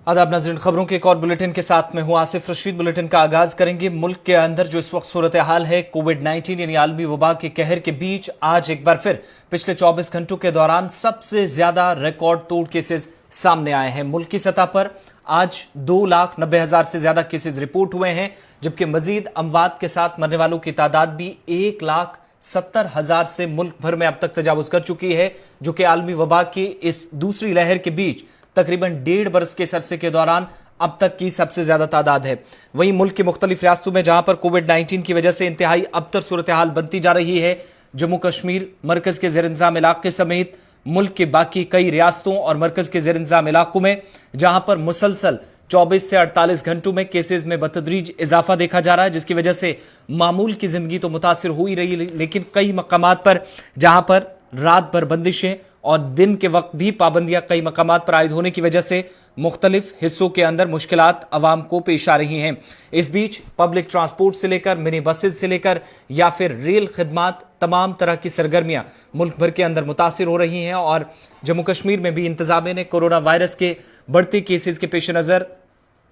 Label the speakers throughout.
Speaker 1: आदाब नाज़रीन, खबरों के एक और बुलेटिन के साथ में हूं आसिफ रशीद। बुलेटिन का आगाज करेंगे। मुल्क के अंदर जो इस वक्त सूरत हाल है कोविड-19 यानी आलमी वबा के कहर के बीच आज एक बार फिर पिछले 24 घंटों के दौरान सबसे ज्यादा रिकॉर्ड तोड़ केसेस सामने आए हैं। मुल्क की सतह पर आज 2,90,000 से ज्यादा केसेस रिपोर्ट हुए हैं, जबकि मजीद अमवात के साथ मरने वालों की तादाद भी 1,70,000 से मुल्क भर में अब तक तजावुज कर चुकी है, जो कि आलमी वबा की इस दूसरी लहर के बीच तकरीबन 1.5 बरस के अरसे के दौरान अब तक की सबसे ज्यादा तादाद है। वहीं मुल्क की मुख्तलिफ रियासतों में जहां पर कोविड-19 की वजह से इंतहाई अबतर सूरत हाल बनती जा रही है, जम्मू कश्मीर मरकज के ज़ेर इंतज़ाम इलाके समेत मुल्क के बाकी कई रियासतों और मरकज के ज़ेर इंतज़ाम इलाकों में जहां पर मुसलसल 24 से 48 घंटों में केसेस में बतदरीज इजाफा देखा जा रहा है, जिसकी वजह से मामूल की जिंदगी तो मुतासिर हो ही रही, लेकिन कई मकामात पर जहां पर रात भर बंदिशें और दिन के वक्त भी पाबंदियां कई मकामात पर आयद होने की वजह से मुख्तलिफ हिस्सों के अंदर मुश्किलात अवाम को पेश आ रही हैं। इस बीच पब्लिक ट्रांसपोर्ट से लेकर मिनी बसेज से लेकर या फिर रेल खिदमात, तमाम तरह की सरगर्मियां मुल्क भर के अंदर मुतासिर हो रही हैं और जम्मू कश्मीर में भी इंतजामिया ने कोरोना वायरस के बढ़ते केसेस के पेश नज़र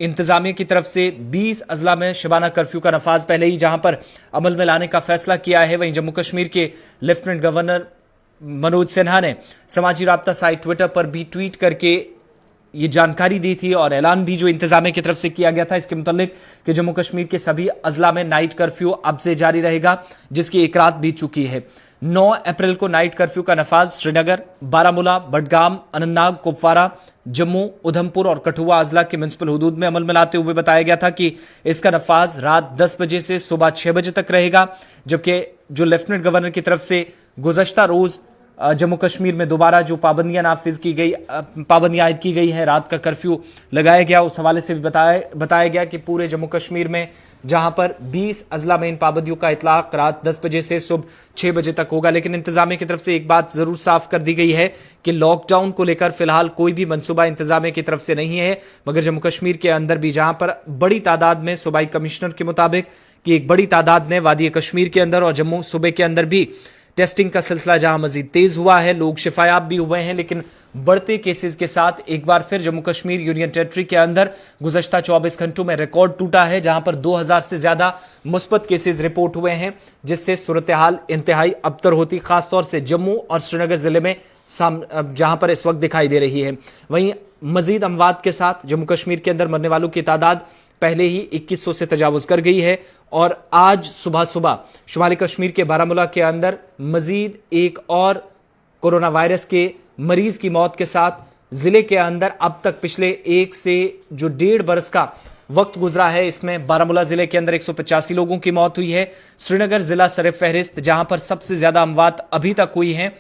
Speaker 1: इंतजामिया की तरफ से 20 अजला में शबाना कर्फ्यू का नफाज पहले ही जहां पर अमल में लाने का फैसला किया है। वहीं जम्मू कश्मीर के लेफ्टिनेंट गवर्नर मनोज सिन्हा ने समाजी राब्ता साइट ट्विटर पर भी ट्वीट करके ये जानकारी दी थी और ऐलान भी जो इंतजामिया की तरफ से किया गया था इसके मुतालिक कि जम्मू कश्मीर के सभी अजला में नाइट कर्फ्यू अब से जारी रहेगा, जिसकी एक रात बीत चुकी है। 9 अप्रैल को नाइट कर्फ्यू का नफाज श्रीनगर, बारामूला, बडगाम, अनंतनाग, कुपवारा, जम्मू, उधमपुर और कठुआ अजला के म्युनिसिपल हुदूद में अमल में लाते हुए बताया गया था कि इसका नफाज रात 10 बजे से सुबह 6 बजे तक रहेगा। जबकि जो लेफ्टिनेंट गवर्नर की तरफ से गुज़श्ता रोज जम्मू कश्मीर में दोबारा जो पाबंदियां नाफिज की गई, पाबंदियां आयद की गई हैं, रात का कर्फ्यू लगाया गया, उस हवाले से भी बताया गया कि पूरे जम्मू कश्मीर में जहां पर 20 अजला में इन पाबंदियों का इतलाक रात 10 बजे से सुबह 6 बजे तक होगा। लेकिन इंतजामिया की तरफ से एक बात जरूर साफ कर दी गई है कि लॉकडाउन को लेकर फिलहाल कोई भी मंसूबा इंतजामिया की तरफ से नहीं है, मगर जम्मू कश्मीर के अंदर भी जहां पर बड़ी तादाद में सूबाई कमिश्नर के मुताबिक कि एक बड़ी तादाद ने वादी कश्मीर के अंदर और जम्मू सूबे के अंदर भी टेस्टिंग का सिलसिला जहां मजीद तेज हुआ है, लोग शिफायाब भी हुए हैं, लेकिन बढ़ते केसेस के साथ एक बार फिर जम्मू कश्मीर यूनियन टेरिटरी के अंदर गुज़श्ता 24 घंटों में रिकॉर्ड टूटा है, जहां पर 2000 से ज्यादा मुस्बत केसेस रिपोर्ट हुए हैं, जिससे सूरत हाल इंतहाई अबतर होती खासतौर से जम्मू और श्रीनगर जिले में जहां पर इस वक्त दिखाई दे रही है। वहीं मजीद अमवात के साथ जम्मू कश्मीर के अंदर मरने वालों की तादाद पहले ही 2100 से तजावुज कर गई है और आज सुबह सुबह शुमाली कश्मीर के बारामूला के अंदर मजीद एक और कोरोना वायरस के मरीज की मौत के साथ जिले के अंदर अब तक पिछले 1 से जो 1.5 बरस का वक्त गुजरा है, इसमें बारामूला जिले के अंदर 185 लोगों की मौत हुई है। श्रीनगर जिला सर फहरिस्त जहां पर सबसे ज्यादा अमवात अभी तक हुई हैं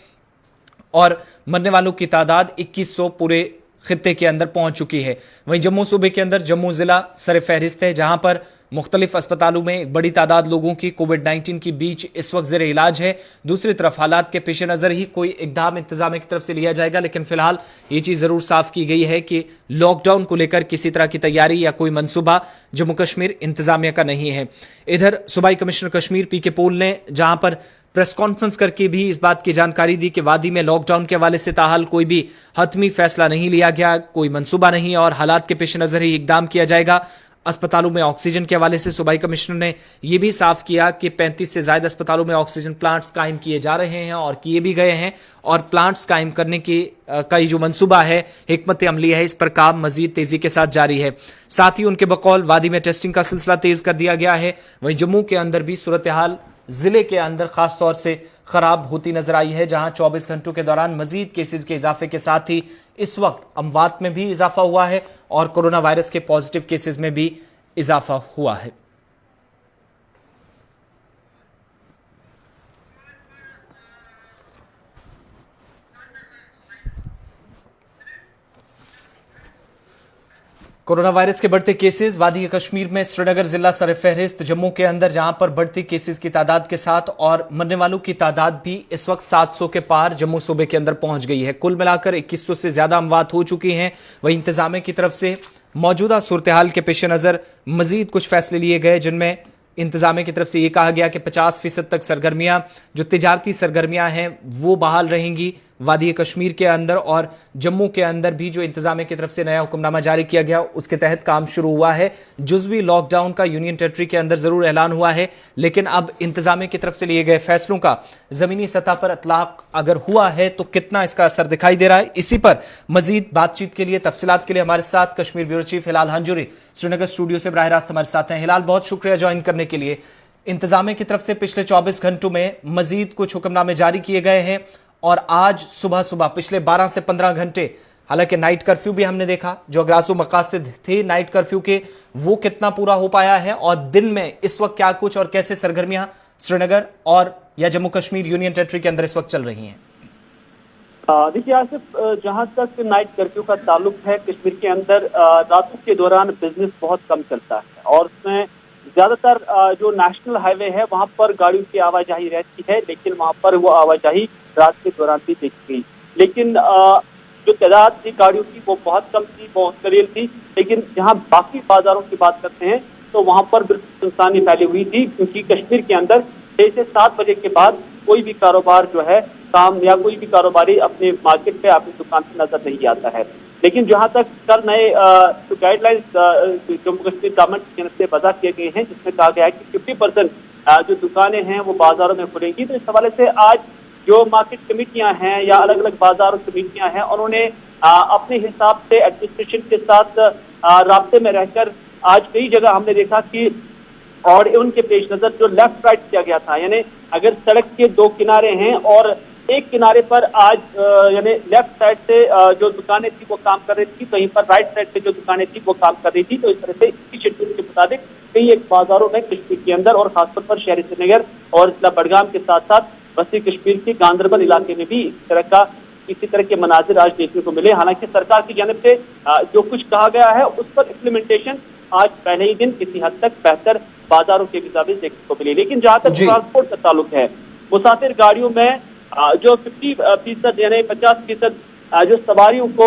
Speaker 1: और मरने वालों की तादाद 2100 पूरे खित्ते के अंदर पहुंच चुकी है। वहीं जम्मू सूबे के अंदर जम्मू जिला सर फहरिस्त है, जहां पर मुख्तलिफ अस्पतालों में एक बड़ी तादाद लोगों की कोविड-19 के बीच इस वक्त ज़ेर इलाज है। दूसरी तरफ हालात के पेश नज़र ही कोई इकदाम इंतजामिया की तरफ से लिया जाएगा, लेकिन फिलहाल ये चीज़ ज़रूर साफ की गई है कि लॉकडाउन को लेकर किसी तरह की तैयारी या कोई मनसूबा जम्मू कश्मीर इंतजामिया का नहीं है। इधर सूबाई कमिश्नर कश्मीर पी के पोल ने जहां पर प्रेस कॉन्फ्रेंस करके भी इस बात की जानकारी दी कि वादी में लॉकडाउन के हवाले से ताहाल कोई भी हतमी फैसला नहीं लिया गया, कोई मंसूबा नहीं और हालात के पेश नज़र ही इकदाम किया जाएगा। अस्पतालों में ऑक्सीजन के हवाले से सूबाई कमिश्नर ने यह भी साफ किया कि 35 से ज्यादा अस्पतालों में ऑक्सीजन प्लांट्स कायम किए जा रहे हैं और किए भी गए हैं और प्लांट्स कायम करने की कई जो मंसूबा है, हिकमत अमली है, इस पर काम मजीद तेजी के साथ जारी है। साथ ही उनके बकौल वादी में टेस्टिंग का सिलसिला तेज कर दिया गया है। वहीं जम्मू के अंदर भी सूरत हाल जिले के अंदर खास तौर से खराब होती नजर आई है, जहां 24 घंटों के दौरान मजीद केसेस के इजाफे के साथ ही इस वक्त अमवात में भी इजाफा हुआ है और कोरोना वायरस के पॉजिटिव केसेस में भी इजाफा हुआ है। कोरोना वायरस के बढ़ते केसेस वादी कश्मीर में श्रीनगर जिला सर फहरिस्त, जम्मू के अंदर जहां पर बढ़ती केसेस की तादाद के साथ और मरने वालों की तादाद भी इस वक्त 700 के पार जम्मू सूबे के अंदर पहुंच गई है। कुल मिलाकर 2100 से ज्यादा अमवात हो चुकी हैं। वहीं इंतजामिया की तरफ से मौजूदा सूरत हाल के पेश नज़र मजीद कुछ फैसले लिए गए, जिनमें इंतजामिया की तरफ से यह कहा गया कि 50% तक सरगर्मियां जो तिजारती सरगर्मियां हैं वो बहाल रहेंगी। वादी कश्मीर के अंदर और जम्मू के अंदर भी जो इंतजामिया की तरफ से नया हुक्मनामा जारी किया गया उसके तहत काम शुरू हुआ है। जुज़वी लॉकडाउन का यूनियन टेरिटरी के अंदर जरूर ऐलान हुआ है, लेकिन अब इंतजामिया की तरफ से लिए गए फैसलों का जमीनी सतह पर इतलाक अगर हुआ है तो कितना इसका असर दिखाई दे रहा है, इसी पर मजीद बातचीत के लिए, तफसीलात के लिए हमारे साथ कश्मीर ब्यूरो चीफ हिलाल हंजूरी श्रीनगर स्टूडियो से बराह रास्त हमारे साथ हैं। हिलाल, बहुत शुक्रिया ज्वाइन करने के लिए। इंतजामिया की तरफ से पिछले 24 घंटों में मजीद कुछ हुक्मनामे जारी किए गए हैं और आज सुबह सुबह पिछले 12 से 15 घंटे, हालांकि नाइट कर्फ्यू भी हमने देखा, जो अगरासू मकासद थे नाइट कर्फ्यू के, वो कितना पूरा हो पाया है और दिन में इस वक्त क्या कुछ और कैसे सरगर्मियां श्रीनगर और या जम्मू कश्मीर यूनियन टेरिटरी के अंदर इस वक्त चल रही हैं?
Speaker 2: देखिए आसिफ, जहां तक नाइट कर्फ्यू का ताल्लुक है, कश्मीर के अंदर रातों के दौरान बिजनेस बहुत कम चलता है और उसमें ज्यादातर जो नेशनल हाईवे है वहां पर गाड़ियों की आवाजाही रहती है, लेकिन वहां पर वो आवाजाही रात के दौरान भी देखी गई। लेकिन जो तादाद थी गाड़ियों की वो बहुत कम थी, बहुत करीब थी। लेकिन जहां बाकी बाजारों की बात करते हैं तो वहां पर बिल्कुल सुनसानी फैली हुई थी, क्योंकि कश्मीर के अंदर 6 से 7 बजे के बाद कोई भी कारोबार जो है काम या कोई भी कारोबारी अपने मार्केट पे अपनी दुकान पे नजर नहीं आता है। लेकिन जहां तक कल नए जो गाइडलाइंस जम्मू कश्मीर गवर्नमेंट की तरफ से वज़ा किए गए हैं, जिसमें कहा गया है कि 50% जो दुकानें हैं वो बाजारों में खुलेंगी, तो इस हवाले से आज जो मार्केट कमेटियां हैं या अलग अलग बाजार कमेटियां हैं, उन्होंने अपने हिसाब से एडमिनिस्ट्रेशन के साथ राब्ते में रहकर आज कई जगह हमने देखा कि और उनके पेश नजर जो लेफ्ट राइट किया गया था, यानी अगर सड़क के 2 किनारे हैं और एक किनारे पर आज यानी लेफ्ट साइड से जो दुकानें थी वो काम कर रही थी, कहीं पर राइट साइड से जो दुकानें थी वो काम कर रही थी। तो इस तरह से इसी शेड्यूल के मुताबिक कई एक बाजारों में कश्मीर के अंदर और खासतौर पर शहरी श्रीनगर और जिला बडगाम के साथ साथ बस्ती कश्मीर के गांधरबल इलाके में भी इसी तरह के मनाजिर आज देखने को मिले। हालांकि सरकार की जानिब से जो कुछ कहा गया है उस पर इम्प्लीमेंटेशन आज पहले ही दिन किसी हद तक बेहतर बाजारों के मुताबिक देखने को मिली। लेकिन जहां तक ट्रांसपोर्ट का ताल्लुक है, मुसाफिर गाड़ियों में जो 50% यानी 50% जो सवारियों को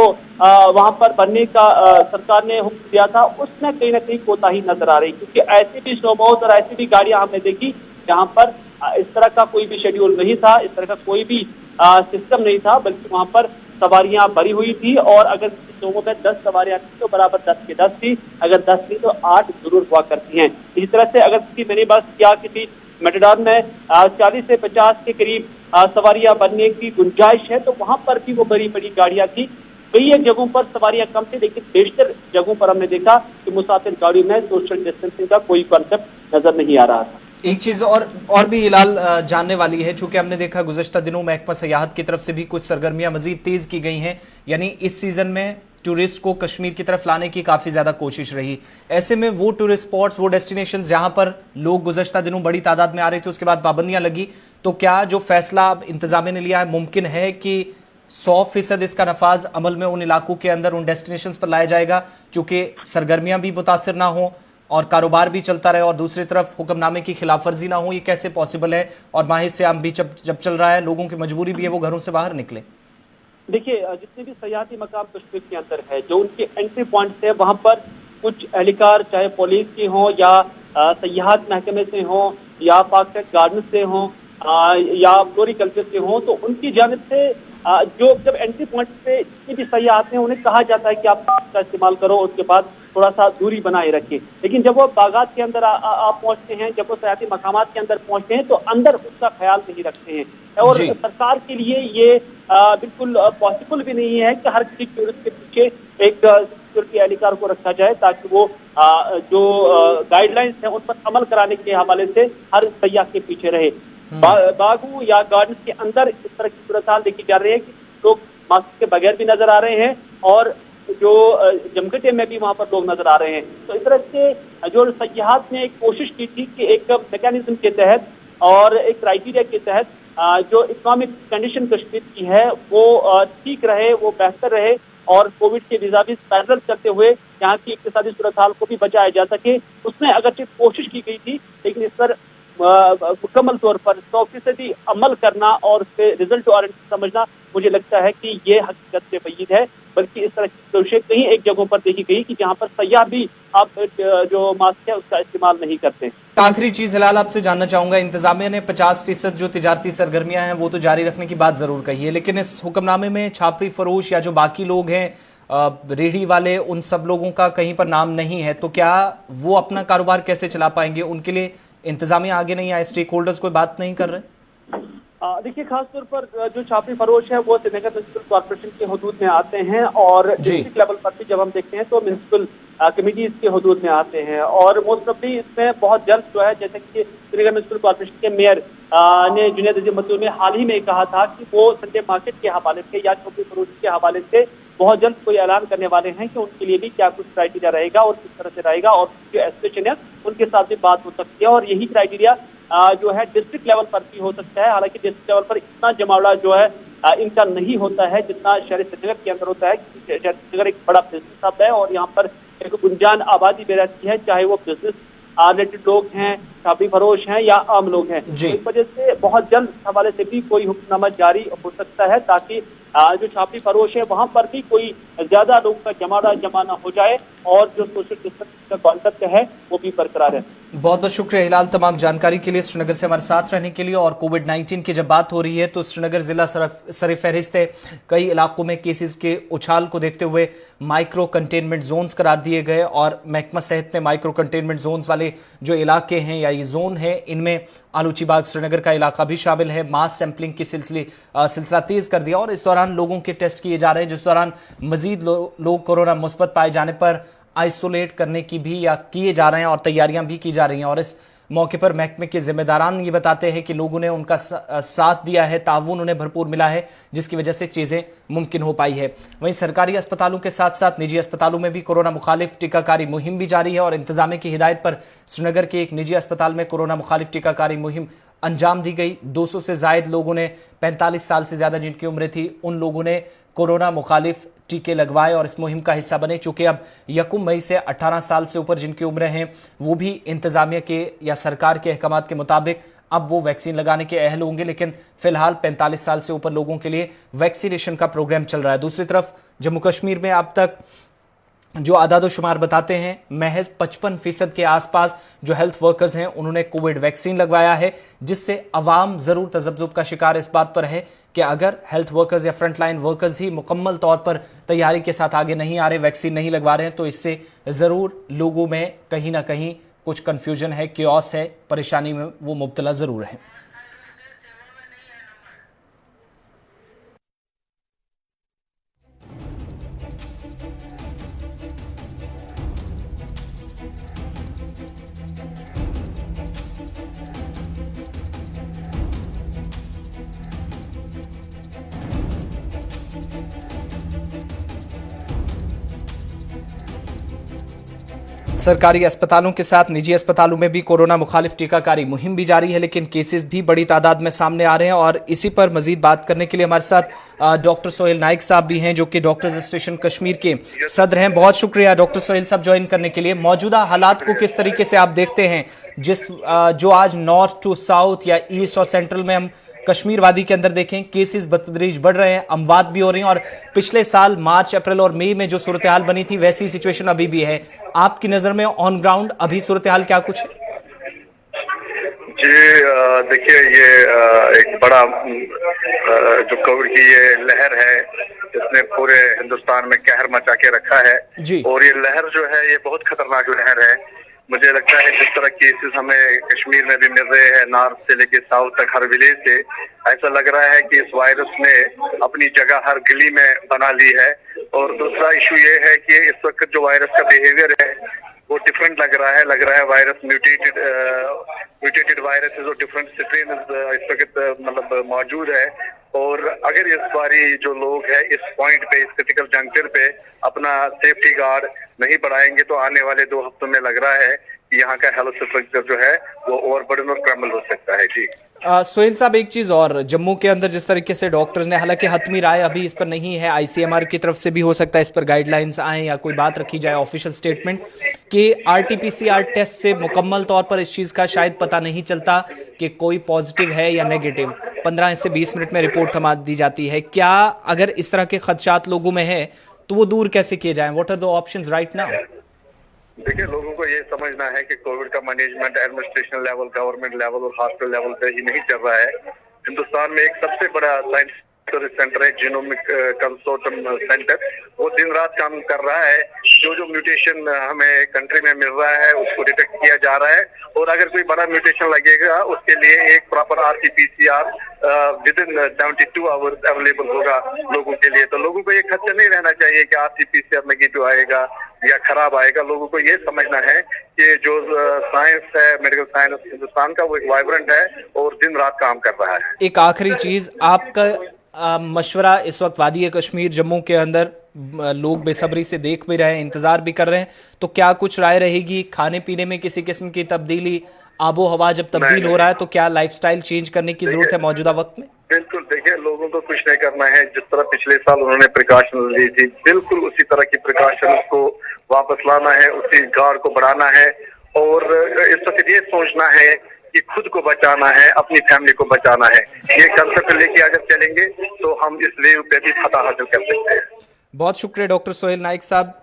Speaker 2: वहां पर बनने का सरकार ने हुक्म दिया था, उसमें कहीं ना कहीं कोताही नजर आ रही, क्योंकि ऐसी भी स्नोमोज और ऐसी भी गाड़ियां हमने देखी जहां पर इस तरह का कोई भी शेड्यूल नहीं था, इस तरह का कोई भी सिस्टम नहीं था, बल्कि वहां पर सवारियां भरी हुई थी और अगर स्नोमो में 10 सवारियां थी तो बराबर 10 के 10 थी, अगर 10 थी तो 8 जरूर हुआ करती हैं। इसी तरह से अगर किसी मिनी बस या किसी मेटाडोर में 40 से 50 के करीब सवारियां बनने की गुंजाइश है, तो वहां पर भी वो बड़ी बड़ी गाड़ियां थी। कई एक जगहों पर सवारियां कम थी, लेकिन बेशतर जगहों पर हमने देखा कि मुसाफिर गाड़ियों में सोशल डिस्टेंसिंग का कोई कॉन्सेप्ट नजर नहीं आ रहा था।
Speaker 1: एक चीज और भी हिलाल जानने वाली है, चूंकि हमने देखा गुज़श्ता दिनों महकमा सयाहत की तरफ से भी कुछ सरगर्मियां मजीद तेज की गई हैं, यानी इस सीजन में टूरिस्ट को कश्मीर की तरफ लाने की काफी ज्यादा कोशिश रही। ऐसे में वो टूरिस्ट स्पॉट्स, वो डेस्टिनेशन जहां पर लोग गुज़श्ता दिनों बड़ी तादाद में आ रहे थे, उसके बाद पाबंदियां लगी, तो क्या जो फैसला अब इंतजामिया ने लिया है, मुमकिन है कि 100% इसका नफाज अमल में उन इलाकों के अंदर, उन डेस्टिनेशन पर लाया जाएगा, चूंकि सरगर्मियां भी मुतासिर ना हो और कारोबार भी चलता रहे और दूसरी तरफ हुक्मनामे की खिलाफ वर्जी ना हो? ये कैसे पॉसिबल है? और माहिर से आम भी जब चल रहा है, लोगों की मजबूरी भी है वो घरों से बाहर निकले।
Speaker 2: देखिए, जितने भी सयाहती मकाम कश्मीर के अंदर है, जो उनके एंट्री पॉइंट्स है, वहां पर कुछ एहलकार, चाहे पुलिस के हों या सयाहत महकमे से हों या पाक गार्डन से हों या फ्लोरिकल्चर से हों, तो उनकी जानिब से जो जब एंट्री पॉइंट पे जितने भी सयाह आते हैं उन्हें कहा जाता है कि आप मास्क का इस्तेमाल करो, उसके बाद थोड़ा सा दूरी बनाए रखें। लेकिन जब वो बागात के अंदर आप पहुंचते हैं, जब वो सयाहती मकामात के अंदर पहुंचते हैं, तो अंदर उसका ख्याल नहीं रखते हैं। और सरकार के लिए ये बिल्कुल पॉसिबल भी नहीं है कि हर किसी टूरिस्ट के पीछे एक सिक्योरिटी एहलकार को रखा जाए, ताकि वो जो गाइडलाइंस है उन पर अमल कराने के हवाले से हर सयाह के पीछे रहे। बागों या गार्डन के अंदर इस तरह की सूरत हाल देखी जा रही है कि लोग मास्क के बगैर भी नजर आ रहे हैं और जो जमघटे में भी वहां पर लोग नजर आ रहे हैं। तो इस तरह से जो सयाहत ने एक कोशिश की थी कि एक मैकेनिज्म के तहत और एक क्राइटेरिया के तहत जो इकोनॉमिक कंडीशन कश्मीर की है वो ठीक रहे, वो बेहतर रहे और कोविड के विजाविज पैरेलल चलते हुए यहाँ की इक्तिसादी सूरत हाल को भी बचाया जा सके, उसमें अगरचे कोशिश की गई थी, लेकिन इस पर मुकम्मल तौर पर 100% अमल करना और उस पर रिजल्ट ओरिएंटेड समझना, मुझे लगता है कि ये हकीकत से बईद है। बल्कि इस तरह की कोशिशें कहीं एक जगहों पर देखी गई कि जहां पर सयाह भी अब जो मास्क है उसका इस्तेमाल नहीं करते।
Speaker 1: आखिरी चीज हिलाल आपसे जानना चाहूंगा, इंतजामिया ने 50% जो तिजारती सरगर्मियां हैं वो तो जारी रखने की बात जरूर कही है, लेकिन इस हुक्मनामे में छापरी फरोश या जो बाकी लोग हैं रेहड़ी वाले, उन सब लोगों का कहीं पर नाम नहीं है। तो क्या वो अपना कारोबार कैसे चला पाएंगे? उनके लिए इंतजामिया आगे नहीं आए, स्टेक होल्डर्स कोई बात नहीं कर रहे?
Speaker 2: देखिए, खासतौर पर जो छापरी फरोश है वो श्रीनगर म्युनिसिपल कॉर्पोरेशन के हदूद में आते हैं और डिस्ट्रिक्ट लेवल पर भी जब हम देखते हैं तो म्युनिसिपल कमिटीज के हदूद में आते हैं। और मोस्ट ऑफली इसमें बहुत जल्द जो है, जैसे कि श्रीनगर म्युनिसिपल कॉर्पोरेशन के मेयर ने जुनैद अजीम मसूद ने हाल ही में कहा था कि वो संडे मार्केट के हवाले से या छापरी फरोश के हवाले से बहुत जल्द कोई ऐलान करने वाले हैं कि उनके लिए भी क्या कुछ क्राइटेरिया रहेगा और किस तरह से रहेगा, और जो एसोसिएशन है उनके साथ भी बात हो सकती है। और यही क्राइटेरिया जो है डिस्ट्रिक्ट लेवल पर भी हो सकता है। हालांकि डिस्ट्रिक्ट लेवल पर इतना जमावड़ा जो है इनका नहीं होता है जितना शहर श्रीनगर के अंदर होता है, क्योंकि शहर श्रीनगर एक बड़ा बिजनेस हब है और यहाँ पर एक गुंजान आबादी भी रहती है, चाहे वो बिजनेस रिलेटेड लोग हैं, छापरी फरोश हैं या आम लोग हैं। इस वजह से बहुत जल्द इस हवाले से भी कोई हुक्मनामा जारी हो सकता है ताकि जो छापरी फरोश है वहां पर भी कोई ज्यादा लोगों का जमा ना हो जाए और जो सोशल डिस्टेंस का कॉन्सेप्ट है वो भी बरकरार है।
Speaker 1: बहुत बहुत शुक्रिया हिलाल तमाम जानकारी के लिए, श्रीनगर से हमारे साथ रहने के लिए। और कोविड-19 की जब बात हो रही है तो श्रीनगर जिला सर फहरिस्त है। कई इलाकों में केसेस के उछाल को देखते हुए माइक्रो कंटेनमेंट जोन्स करार दिए गए और महकमा सेहत ने माइक्रो कंटेनमेंट जोन्स वाले जो इलाके हैं या ये जोन है, इनमें आलूची बाग श्रीनगर का इलाका भी शामिल है। मास सैंपलिंग की सिलसिला तेज कर दिया और इस दौरान लोगों के टेस्ट किए जा रहे हैं, जिस दौरान मजीद लोग कोरोना मुस्बत पाए जाने पर आइसोलेट करने की भी या किए जा रहे हैं और तैयारियां भी की जा रही हैं। और इस मौके पर महकमे के जिम्मेदारान ये बताते हैं कि लोगों ने उनका साथ दिया है, ताउन उन्हें भरपूर मिला है, जिसकी वजह से चीज़ें मुमकिन हो पाई है। वहीं सरकारी अस्पतालों के साथ साथ निजी अस्पतालों में भी कोरोना मुखालिफ टीकाकारी मुहिम भी जारी है और इंतजामिया की हिदायत पर श्रीनगर के एक निजी अस्पताल में कोरोना मुखालिफ टीकाकारी मुहिम अंजाम दी गई। 200 से जायद लोगों ने, 45 साल से ज़्यादा जिनकी उम्र थी, उन लोगों ने कोरोना मुखालिफ टीके लगवाए और इस मुहिम का हिस्सा बने। चूंकि अब 1 मई से 18 साल से ऊपर जिनकी उम्र हैं वो भी इंतजामिया के या सरकार के अहकाम के मुताबिक अब वो वैक्सीन लगाने के अहल होंगे, लेकिन फिलहाल 45 साल से ऊपर लोगों के लिए वैक्सीनेशन का प्रोग्राम चल रहा है। दूसरी तरफ जम्मू कश्मीर में अब तक जो आदादो शुमार बताते हैं, महज 55% के आसपास जो हेल्थ वर्कर्स हैं उन्होंने कोविड वैक्सीन लगवाया है, जिससे अवाम जरूर तजब्जुब का शिकार इस बात पर है कि अगर हेल्थ वर्कर्स या फ्रंटलाइन वर्कर्स ही मुकम्मल तौर पर तैयारी के साथ आगे नहीं आ रहे, वैक्सीन नहीं लगवा रहे हैं, तो इससे जरूर लोगों में कहीं ना कहीं कुछ कंफ्यूजन है, क्योस है, परेशानी में वो मुब्तला जरूर है। सरकारी अस्पतालों के साथ निजी अस्पतालों में भी कोरोना मुखालिफ टीकाकारी मुहिम भी जारी है, लेकिन केसेस भी बड़ी तादाद में सामने आ रहे हैं। और इसी पर मजीद बात करने के लिए हमारे साथ डॉक्टर सोहेल नाइक साहब भी हैं, जो कि डॉक्टर्स एसोसिएशन कश्मीर के सदर हैं। बहुत शुक्रिया डॉक्टर सोहेल साहब ज्वाइन करने के लिए। मौजूदा हालात को किस तरीके से आप देखते हैं, जो आज नॉर्थ टू साउथ या ईस्ट और सेंट्रल में हम कश्मीर वादी के अंदर देखें, केसेस बतदरीज बढ़ रहे हैं, अमवात भी हो रही हैं और पिछले साल मार्च, अप्रैल और मई में जो सूरत हाल बनी थी वैसी सिचुएशन अभी भी है। आपकी नजर में ऑन ग्राउंड अभी सूरत हाल क्या कुछ है?
Speaker 3: जी देखिए, ये एक बड़ा जो कोविड की ये लहर है, इसने पूरे हिंदुस्तान में कहर मचा के रखा है जी। और ये लहर जो है ये बहुत खतरनाक लहर है। मुझे लगता है जिस तरह केसेस हमें कश्मीर में भी मिल रहे हैं, नॉर्थ से लेके साउथ तक हर विलेज से, ऐसा लग रहा है कि इस वायरस ने अपनी जगह हर गली में बना ली है। और दूसरा इशू ये है कि इस वक्त जो वायरस का बिहेवियर है वो डिफरेंट लग रहा है वायरस म्यूटेटेड वायरस और डिफरेंट स्ट्रेन इस वक्त मतलब मौजूद है। और अगर इस बारी जो लोग हैं इस पॉइंट पे, इस क्रिटिकल जंक्चर पे अपना सेफ्टी गार्ड नहीं बढ़ाएंगे तो आने वाले 2 हफ्तों में लग रहा है कि यहाँ का हेल्थ इंफ्रास्ट्रक्चर जो है वो ओवरबर्डन और क्रैम्बल हो सकता है। जी
Speaker 1: सोहेल साहब, एक चीज़ और, जम्मू के अंदर जिस तरीके से डॉक्टर्स ने, हालांकि हतमी राय अभी इस पर नहीं है, आईसीएमआर की तरफ से भी हो सकता है इस पर गाइडलाइंस आए या कोई बात रखी जाए ऑफिशियल स्टेटमेंट, कि आरटीपीसीआर टेस्ट से मुकम्मल तौर पर इस चीज़ का शायद पता नहीं चलता कि कोई पॉजिटिव है या नेगेटिव, 15 से 20 मिनट में रिपोर्ट थमा दी जाती है। क्या अगर इस तरह के खदशात लोगों में है तो वो दूर कैसे किए जाएं? What are the options right now?
Speaker 3: देखिए, लोगों को ये समझना है कि कोविड का management administration level, government level और हॉस्पिटल लेवल पे ही नहीं चल रहा है। हिंदुस्तान में एक सबसे बड़ा साइंस सेंटर है, जीनोमिक कंसोर्टियम सेंटर, वो दिन रात काम कर रहा है। जो म्यूटेशन हमें कंट्री में मिल रहा है उसको डिटेक्ट किया जा रहा है, और अगर कोई बड़ा म्यूटेशन लगेगा उसके लिए एक proper RTPCR with in 72 hours available होगा लोगों के लिए। तो लोगों को ये खर्चा नहीं रहना चाहिए कि आरटीपीसीआर नेगेटिव आएगा या खराब आएगा। लोगों को ये समझना है कि जो साइंस है, मेडिकल साइंस हिंदुस्तान का, वो एक वाइब्रेंट है और दिन रात काम कर रहा है।
Speaker 1: एक आखिरी चीज, आपका मशवरा इस वक्त वादी कश्मीर जम्मू के अंदर लोग बेसब्री से देख भी रहे हैं, इंतजार भी कर रहे हैं, तो क्या कुछ राय रहेगी खाने पीने में किसी किस्म की तब्दीली? आबो हवा जब तब्दील हो रहा है तो क्या लाइफस्टाइल चेंज करने की जरूरत है मौजूदा वक्त में?
Speaker 3: बिल्कुल, देखिए, लोगों को कुछ नहीं करना है। जिस तरह पिछले साल उन्होंने प्रिकॉशन ली थी, बिल्कुल उसी तरह की प्रिकॉशन को वापस लाना है, उसी गार्ड को बढ़ाना है, और इस वक्त ये सोचना है कि खुद को बचाना है, अपनी फैमिली को बचाना है। ये कंसेप्ट लेके अगर चलेंगे तो हम इस वेव पे भी फतह हासिल कर सकते हैं।
Speaker 1: बहुत शुक्रिया डॉक्टर सोहेल नाइक साहब,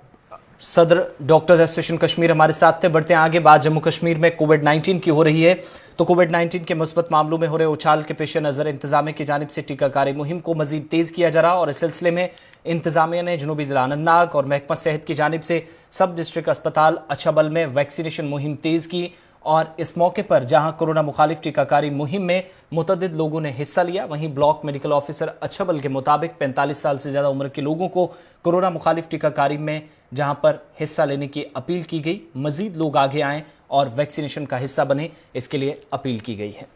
Speaker 1: सदर डॉक्टर्स एसोसिएशन कश्मीर हमारे साथ थे। बढ़ते हैं आगे, बात जम्मू कश्मीर में कोविड-19 की हो रही है, तो कोविड-19 के मुस्बत मामलों में हो रहे उछाल के पेश नज़र इंतजामिया की जानिब से टीकाकारी मुहिम को मजीद तेज़ किया जा रहा, और इस सिलसिले में इंतजामिया ने जनूबी ज़िला अनंतनाग और महकमा सेहत की जानिब से सब डिस्ट्रिक्ट अस्पताल अच्छाबल में वैक्सीनेशन मुहिम तेज़ की। और इस मौके पर जहां कोरोना मुखालिफ टीकाकारी मुहिम में मुतअद्दिद लोगों ने हिस्सा लिया, वहीं ब्लॉक मेडिकल ऑफिसर अच्छाबल के मुताबिक 45 साल से ज़्यादा उम्र के लोगों को कोरोना मुखालिफ टीकाकारी में जहां पर हिस्सा लेने की अपील की गई। मजीद लोग आगे आएँ और वैक्सीनेशन का हिस्सा बने, इसके लिए अपील की गई है।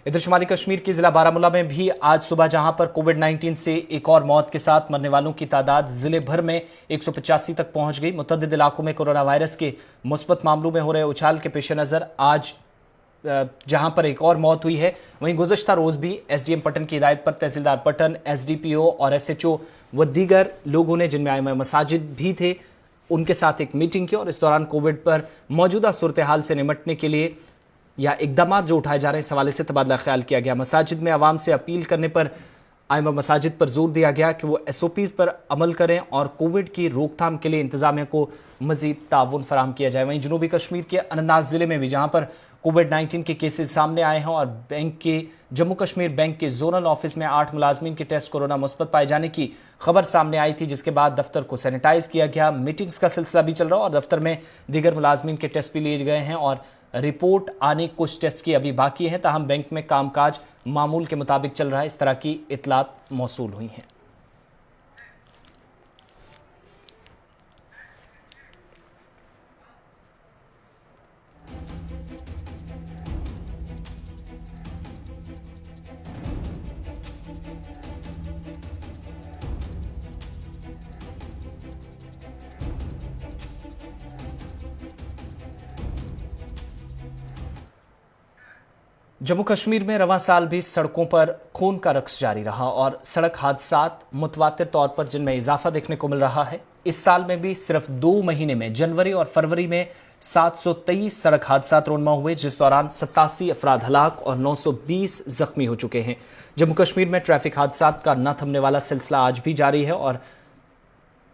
Speaker 1: इधर शुमाली कश्मीर के जिला बारामूला में भी आज सुबह जहां पर कोविड-19 से एक और मौत के साथ मरने वालों की तादाद जिले भर में 185 तक पहुंच गई। मुतअद्दिद इलाकों में कोरोना वायरस के मुस्बत मामलों में हो रहे उछाल के पेश नज़र आज जहां पर एक और मौत हुई है, वहीं गुज़श्ता रोज़ भी एसडीएम पटन की हिदायत पर तहसीलदार पटन, एसडीपीओ और एसएचओ व दीगर लोगों ने, जिनमें आइमा मसाजिद भी थे, उनके साथ एक मीटिंग की और इस दौरान कोविड पर मौजूदा सूरत हाल से निपटने के लिए या इकदाम जो उठाए जा रहे हैं, इस हवाले से तबादला ख्याल किया गया। मसाजिद में आवाम से अपील करने पर आइमा मसाजिद पर जोर दिया गया कि वो SOPs पर अमल करें और कोविड की रोकथाम के लिए इंतजामिया को मजीद ताउन फराहम किया जाए। वहीं जनूबी कश्मीर के अनंतनाग ज़िले में भी जहाँ पर कोविड-19 के केसेस सामने आए हैं और बैंक के जम्मू कश्मीर बैंक के जोनल ऑफिस में 8 मुलाजमीन के टेस्ट कोरोना मुस्बत पाए जाने की खबर सामने आई थी, जिसके बाद दफ्तर को सैनिटाइज किया गया। मीटिंग्स का सिलसिला भी चल रहा है और दफ्तर में दीगर मुलाजमीन के टेस्ट भी लिए गए हैं और रिपोर्ट आने कुछ टेस्ट की अभी बाकी है, ताहम बैंक में कामकाज मामूल के मुताबिक चल रहा है। इस तरह की इतलात मौसूल हुई हैं। जम्मू कश्मीर में रवां साल भी सड़कों पर खून का रक्स जारी रहा और सड़क हादसात मुतवातिर तौर पर जिनमें इजाफा देखने को मिल रहा है। इस साल में भी सिर्फ 2 महीने में जनवरी और फरवरी में 723 सड़क हादसात रोनमा हुए, जिस दौरान 87 अफराद हलाक और 920 जख्मी हो चुके हैं। जम्मू कश्मीर में ट्रैफिक हादसात का न थमने वाला सिलसिला आज भी जारी है और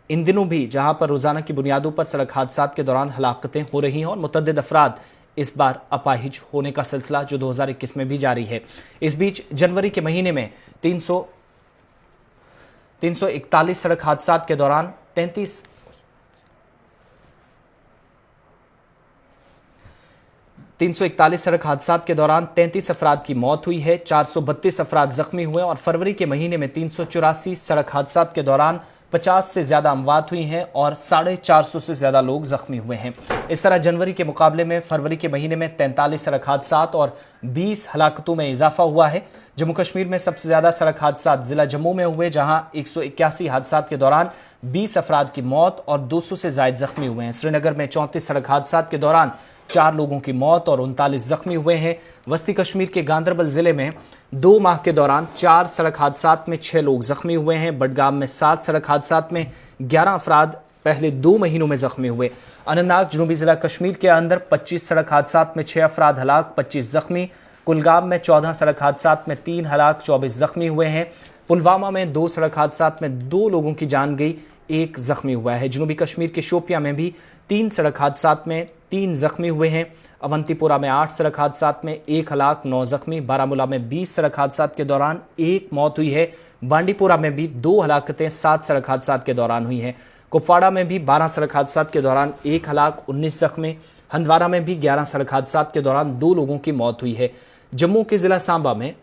Speaker 1: इन दिनों भी जहां पर रोजाना की बुनियादों पर सड़क हादसात के दौरान हलाकतें हो रही हैं और मुतअद्दिद अफराद इस बार अपाहिज होने का सिलसिला जो 2021 में भी जारी है। इस बीच जनवरी के महीने में 341 सड़क हादसात के दौरान 341 सड़क हादसात के दौरान 33 अफराद की मौत हुई है, 432 अफराद जख्मी हुए और फरवरी के महीने में 384 सड़क हादसात के दौरान 50 से ज़्यादा अमवात हुई हैं और 450 से ज़्यादा लोग जख्मी हुए हैं। इस तरह जनवरी के मुकाबले में फरवरी के महीने में 43 सड़क हादसात और 20 हलाकतों में इजाफा हुआ है। जम्मू कश्मीर में सबसे ज्यादा सड़क हादसा जिला जम्मू में हुए, जहां 181 हादसात के दौरान 20 अफराद की मौत और 200 से ज्यादा जख्मी हुए हैं। श्रीनगर में 34 सड़क हादसात के दौरान 4 लोगों की मौत और 39 जख्मी हुए हैं। वस्ती कश्मीर के गांदरबल जिले में 2 माह के दौरान 4 सड़क हादसात में 6 लोग जख्मी हुए हैं। बडगाम में 7 सड़क हादसात में 11 अफराद पहले 2 महीनों में जख्मी हुए। अनंतनाग जनूबी जिला कश्मीर के अंदर 25 सड़क हादसात में 6 अफराद हलाक, 25 जख्मी। कुलगाम में 14 सड़क हादसात में 3 हलाक, 24 जख्मी हुए हैं। पुलवामा में 2 सड़क हादसात में 2 लोगों की जान गई, 1 जख्मी हुआ है। जनूबी कश्मीर के शोपियां में भी 3 सड़क हादसात में 3 जख्मी हुए हैं। अवंतीपोरा में 8 सड़क हादसात में 1 हलाक, 9 जख्मी। बारामूला में 20 सड़क हादसात के दौरान 1 मौत हुई है। बांडीपोरा में भी 2 हलाकतें 7 सड़क हादसात के दौरान हुई हैं। कुपवाड़ा में भी 12 सड़क हादसात के दौरान 1 हलाक, 19 जख्मी। हंदवारा में भी 11 सड़क हादसात के दौरान 2 लोगों की मौत हुई है। जम्मू के जिला सांबा में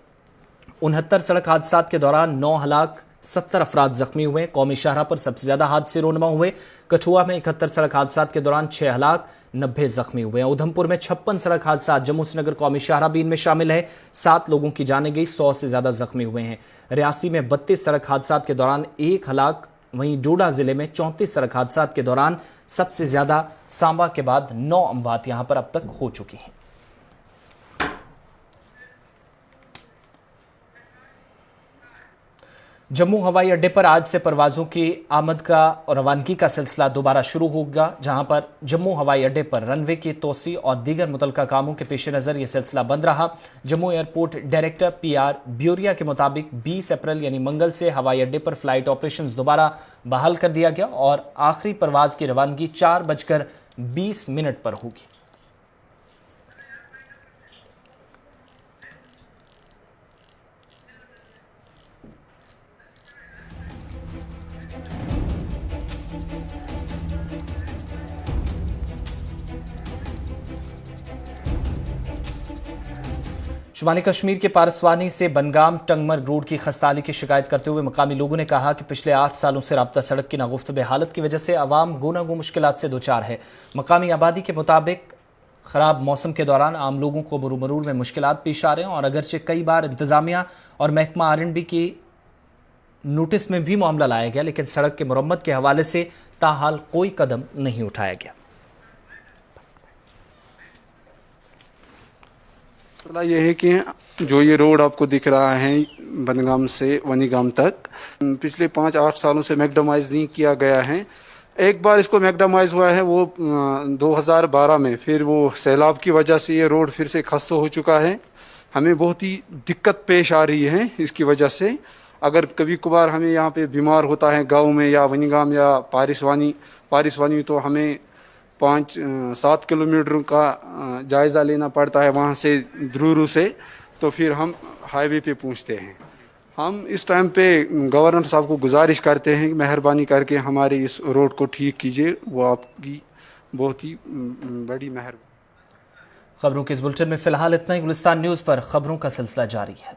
Speaker 1: 69 सड़क हादसात के दौरान 9 हलाक, 70 अफराद जख्मी हुए। कौमी शाहरा पर सबसे ज्यादा हादसे रोनमा हुए। कठुआ में 71 सड़क हादसात के दौरान 6 हलाक, 90 जख्मी हुए। उधमपुर में 56 सड़क हादसा जम्मू श्रीनगर कौमी शाहरा भी इनमें शामिल है। 7 लोगों की जानें गई, 100 से ज्यादा जख्मी हुए हैं। रियासी में 32 सड़क हादसात के दौरान 1 हलाक। वहीं डोडा जिले में 34 सड़क हादसात के दौरान सबसे ज्यादा सांबा के बाद 9 अमवात यहां पर अब तक हो चुकी हैं। जम्मू हवाई अड्डे पर आज से परवाजों की आमद का और रवानगी का सिलसिला दोबारा शुरू होगा, जहां पर जम्मू हवाई अड्डे पर रनवे की तोसी और दीगर मुतल्लिका कामों के पेश नज़र यह सिलसिला बंद रहा। जम्मू एयरपोर्ट डायरेक्टर PR ब्यूरिया के मुताबिक 20 अप्रैल यानी मंगल से हवाई अड्डे पर फ्लाइट ऑपरेशंस दोबारा बहाल कर दिया गया और आखिरी परवाज की रवानगी 4:20 पर होगी। शुमाली कश्मीर के पारसवानी से बनगाम टंगमर रोड की खस्ताली की शिकायत करते हुए मकामी लोगों ने कहा कि पिछले 8 सालों से राब्ता सड़क की नागुफ्तबे हालत की वजह से आवाम गूनागू मुश्किलात से दो चार है। मकामी आबादी के मुताबिक खराब मौसम के दौरान आम लोगों को मरूर में मुश्किलात पेश आ रहे हैं और अगरचे कई बार इंतजामिया और महकमा R&B की नोटिस में भी मामला लाया गया, लेकिन सड़क के मुरम्मत के हवाले से ताहाल कोई कदम नहीं उठाया गया।
Speaker 4: मसला ये है कि जो ये रोड आपको दिख रहा है बनगाम से वनीगाम तक, पिछले 5-8 सालों से मैकडमाइज नहीं किया गया है। एक बार इसको मैकडमाइज हुआ है वो 2012 में, फिर वो सैलाब की वजह से ये रोड फिर से खस्ता हो चुका है। हमें बहुत ही दिक्कत पेश आ रही है इसकी वजह से। अगर कभी कभार हमें यहाँ पे बीमार होता है गांव में या वनीगाम या पारिसवानी तो हमें 5-7 किलोमीटर का जायज़ा लेना पड़ता है वहाँ से द्रूरू से, तो फिर हम हाईवे पे पहुँचते हैं। हम इस टाइम पे गवर्नर साहब को गुजारिश करते हैं कि मेहरबानी करके हमारे इस रोड को ठीक कीजिए, वो आपकी बहुत ही बड़ी मेहरबानी।
Speaker 1: खबरों के इस बुलेटिन में फिलहाल इतना ही। गुलिस्तान न्यूज़ पर खबरों का सिलसिला जारी है।